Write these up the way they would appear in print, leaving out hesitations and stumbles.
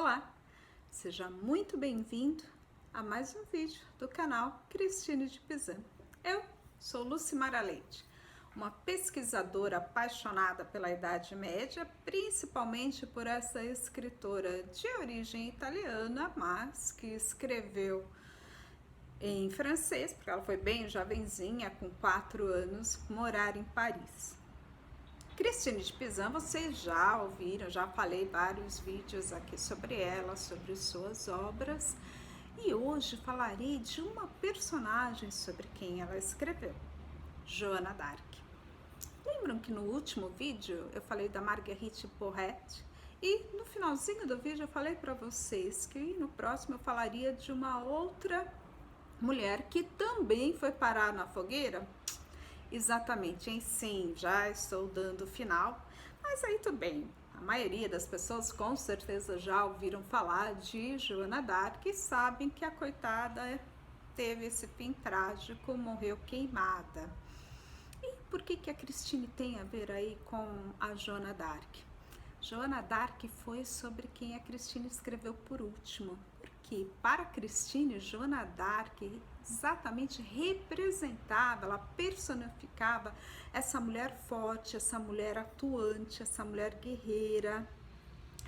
Olá, seja muito bem-vindo a mais um vídeo do canal Cristine de Pizan. Eu sou Lucimara Leite, uma pesquisadora apaixonada pela Idade Média, principalmente por essa escritora de origem italiana, mas que escreveu em francês, porque ela foi bem jovenzinha, com 4 anos, morar em Paris. Cristine de Pizan, vocês já ouviram, já falei vários vídeos aqui sobre ela, sobre suas obras, e hoje falarei de uma personagem sobre quem ela escreveu, Joana d'Arc. Lembram que no último vídeo eu falei da Marguerite Porete? E no finalzinho do vídeo eu falei para vocês que no próximo eu falaria de uma outra mulher que também foi parar na fogueira? Exatamente, hein? Sim, já estou dando o final, mas aí tudo bem. A maioria das pessoas com certeza já ouviram falar de Joana d'Arc e sabem que a coitada teve esse fim trágico, morreu queimada. E por que a Cristine tem a ver aí com a Joana d'Arc? Joana d'Arc foi sobre quem a Cristine escreveu por último, porque para Cristine, Joana d'Arc exatamente representava, ela personificava essa mulher forte, essa mulher atuante, essa mulher guerreira,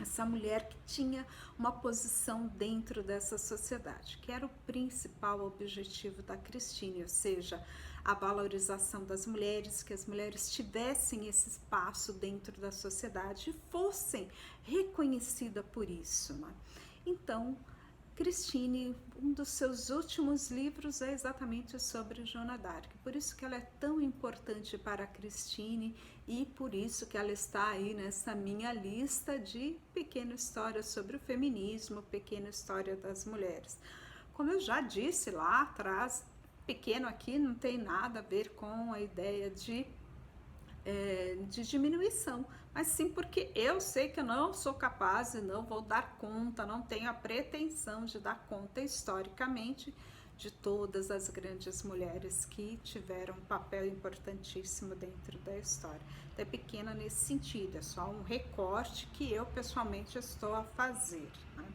essa mulher que tinha uma posição dentro dessa sociedade, que era o principal objetivo da Cristine, ou seja, a valorização das mulheres, que as mulheres tivessem esse espaço dentro da sociedade e fossem reconhecidas por isso, né? Então, Cristine, um dos seus últimos livros é exatamente sobre Joana d'Arc, por isso que ela é tão importante para a Cristine e por isso que ela está aí nessa minha lista de pequena história sobre o feminismo, pequena história das mulheres. Como eu já disse lá atrás, pequeno aqui não tem nada a ver com a ideia de diminuição, mas sim porque eu sei que eu não sou capaz e não vou dar conta, não tenho a pretensão de dar conta historicamente de todas as grandes mulheres que tiveram um papel importantíssimo dentro da história. Então, é pequena nesse sentido, é só um recorte que eu pessoalmente estou a fazer, né?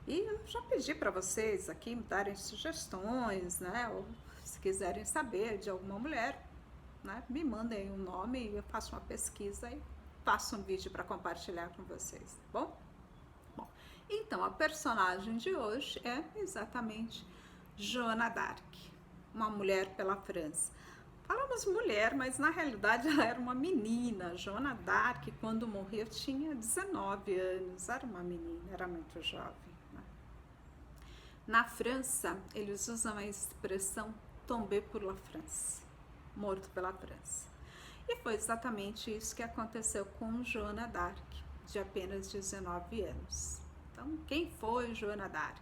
E eu já pedi para vocês aqui me darem sugestões, né? Ou se quiserem saber de alguma mulher, né, me mandem um nome e eu faço uma pesquisa e faço um vídeo para compartilhar com vocês, tá bom? Bom, então a personagem de hoje é exatamente Joana d'Arc, uma mulher pela França. Falamos mulher, mas na realidade ela era uma menina. Joana d'Arc, quando morreu, tinha 19 anos, era uma menina, era muito jovem, né? Na França, eles usam a expressão tomber pour la France, morto pela França. E foi exatamente isso que aconteceu com Joana d'Arc, de apenas 19 anos. Então, quem foi Joana d'Arc?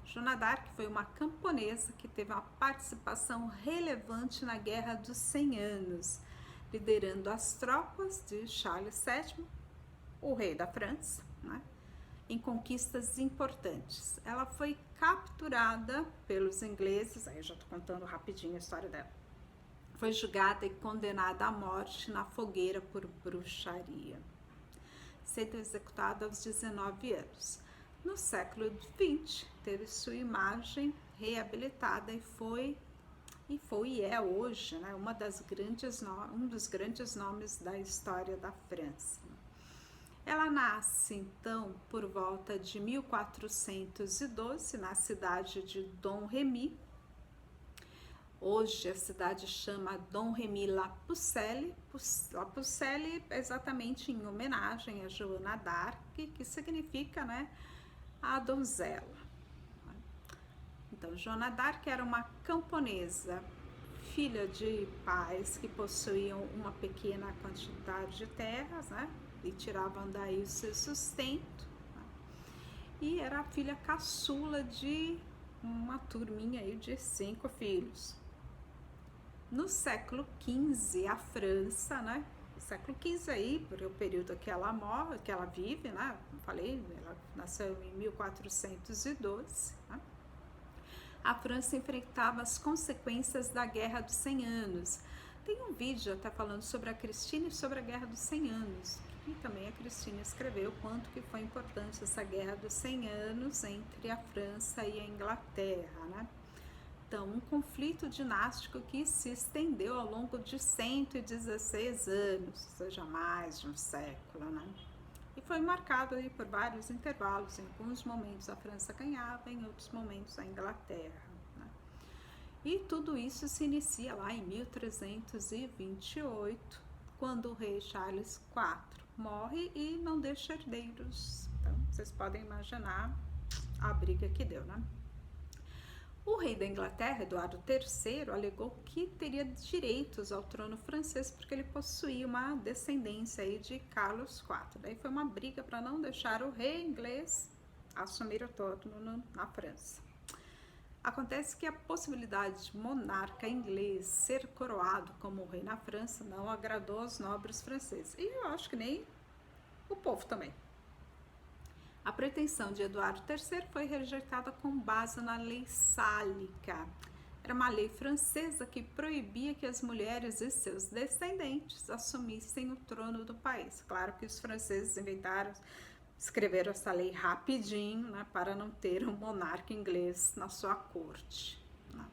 Joana d'Arc foi uma camponesa que teve uma participação relevante na Guerra dos 100 Anos, liderando as tropas de Charles VII, o rei da França, né, em conquistas importantes. Ela foi capturada pelos ingleses, aí eu já estou contando rapidinho a história dela. Foi julgada e condenada à morte na fogueira por bruxaria, sendo executada aos 19 anos. No século XX, teve sua imagem reabilitada e é hoje, né, um dos grandes nomes da história da França. Ela nasce, então, por volta de 1412, na cidade de Domremy. Hoje a cidade chama Domremy-la-Pucelle. La Pucelle é exatamente em homenagem a Joana d'Arc, que significa, né, a donzela. Então, Joana d'Arc era uma camponesa, filha de pais que possuíam uma pequena quantidade de terras, né, e tiravam daí o seu sustento, né? E era a filha caçula de uma turminha aí de 5 filhos. No século XV, a França, né? O século XV aí, porque é o período que ela morre, que ela vive, né? Como falei, ela nasceu em 1412, né? A França enfrentava as consequências da Guerra dos 100 Anos. Tem um vídeo até falando sobre a Cristine e sobre a Guerra dos 100 Anos, E também a Cristina escreveu quanto que foi importante essa guerra dos 100 anos entre a França e a Inglaterra, né? Então, um conflito dinástico que se estendeu ao longo de 116 anos, ou seja, mais de um século, né? E foi marcado aí por vários intervalos. Em alguns momentos a França ganhava, em outros momentos a Inglaterra, né? E tudo isso se inicia lá em 1328, quando o rei Charles IV morre e não deixa herdeiros. Então, vocês podem imaginar a briga que deu, né? O rei da Inglaterra, Eduardo III, alegou que teria direitos ao trono francês porque ele possuía uma descendência aí de Carlos IV. Daí foi uma briga para não deixar o rei inglês assumir o trono na França. Acontece que a possibilidade de monarca inglês ser coroado como rei na França não agradou aos nobres franceses. E eu acho que nem o povo também. A pretensão de Eduardo III foi rejeitada com base na lei sálica. Era uma lei francesa que proibia que as mulheres e seus descendentes assumissem o trono do país. Claro que os franceses escreveram essa lei rapidinho, né, para não ter um monarca inglês na sua corte, né?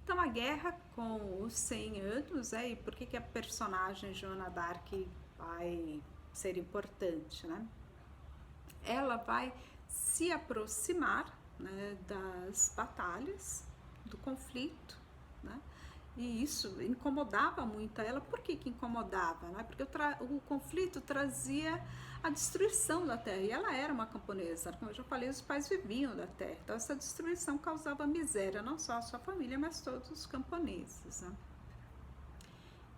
Então a guerra com os 100 anos, e por que a personagem Joana d'Arc vai ser importante, né? Ela vai se aproximar, né, das batalhas, do conflito, né? E isso incomodava muito ela. Por que incomodava? Né? Porque o conflito trazia a destruição da terra. E ela era uma camponesa. Como eu já falei, os pais viviam da terra. Então, essa destruição causava miséria, não só à sua família, mas todos os camponeses, né?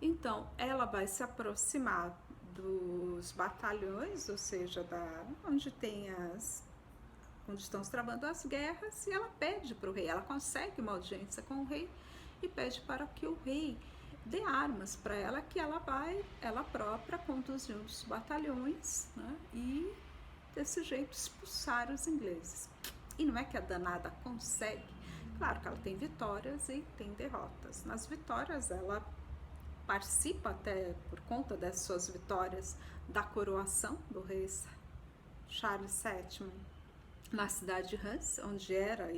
Então, ela vai se aproximar dos batalhões, ou seja, onde estão se travando as guerras, e ela pede para o rei, ela consegue uma audiência com o rei e pede para que o rei dê armas para ela, que ela própria conduzir os batalhões, né, e desse jeito expulsar os ingleses. E não é que a danada consegue, claro que ela tem vitórias e tem derrotas. Nas vitórias ela participa, até por conta das suas vitórias, da coroação do rei Charles VII na cidade de Reims, onde era,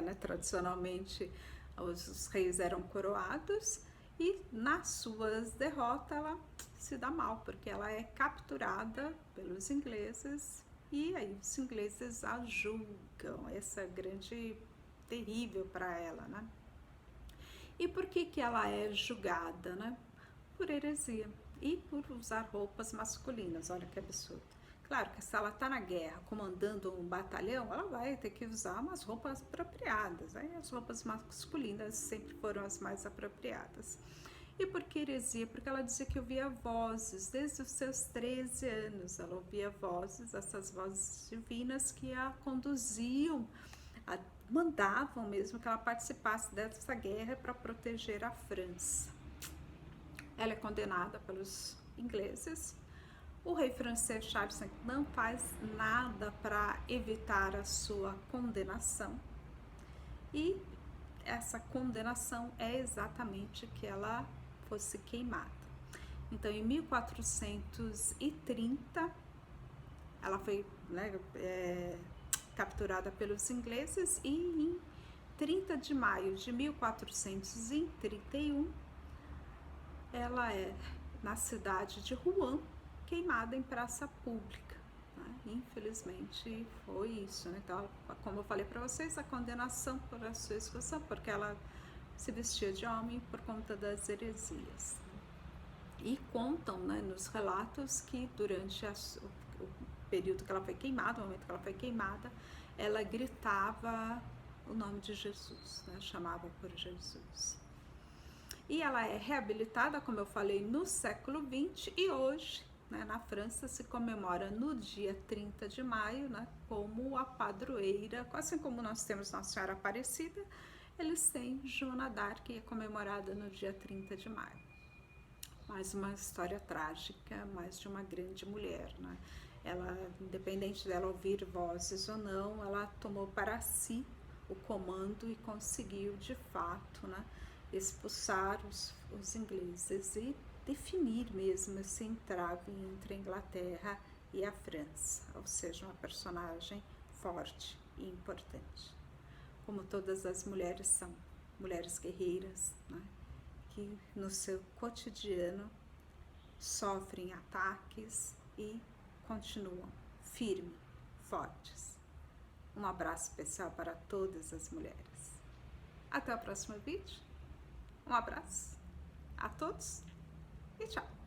né, tradicionalmente os reis eram coroados, e nas suas derrotas ela se dá mal, porque ela é capturada pelos ingleses, e aí os ingleses a julgam. Essa grande, terrível para ela, né? E por que ela é julgada, né? Por heresia e por usar roupas masculinas. Olha que absurdo. Claro que se ela está na guerra comandando um batalhão, ela vai ter que usar umas roupas apropriadas. Aí as roupas masculinas sempre foram as mais apropriadas. E por que heresia? Porque ela dizia que ouvia vozes desde os seus 13 anos. Ela ouvia vozes, essas vozes divinas que a conduziam, mandavam mesmo que ela participasse dessa guerra para proteger a França. Ela é condenada pelos ingleses. O rei francês Charles V não faz nada para evitar a sua condenação. E essa condenação é exatamente que ela fosse queimada. Então, em 1430, ela foi, né, capturada pelos ingleses, e em 30 de maio de 1431, ela é, na cidade de Rouen, queimada em praça pública, né? Infelizmente foi isso, né? Então, como eu falei para vocês, a condenação por a sua execução, porque ela se vestia de homem por conta das heresias. E contam, né, nos relatos que durante o período que ela foi queimada, o momento que ela foi queimada, ela gritava o nome de Jesus, né? Chamava por Jesus. E ela é reabilitada, como eu falei, no século XX, e hoje, né, na França se comemora no dia 30 de maio, né, como a padroeira, assim como nós temos Nossa Senhora Aparecida, eles têm Joana d'Arc, que é comemorada no dia 30 de maio. Mais uma história trágica, mais de uma grande mulher, né? Ela, independente dela ouvir vozes ou não, ela tomou para si o comando e conseguiu, de fato, né, expulsar os ingleses. E definir mesmo esse entrave entre a Inglaterra e a França, ou seja, uma personagem forte e importante. Como todas as mulheres são mulheres guerreiras, né, que no seu cotidiano sofrem ataques e continuam firmes, fortes. Um abraço especial para todas as mulheres. Até o próximo vídeo. Um abraço a todos e tchau!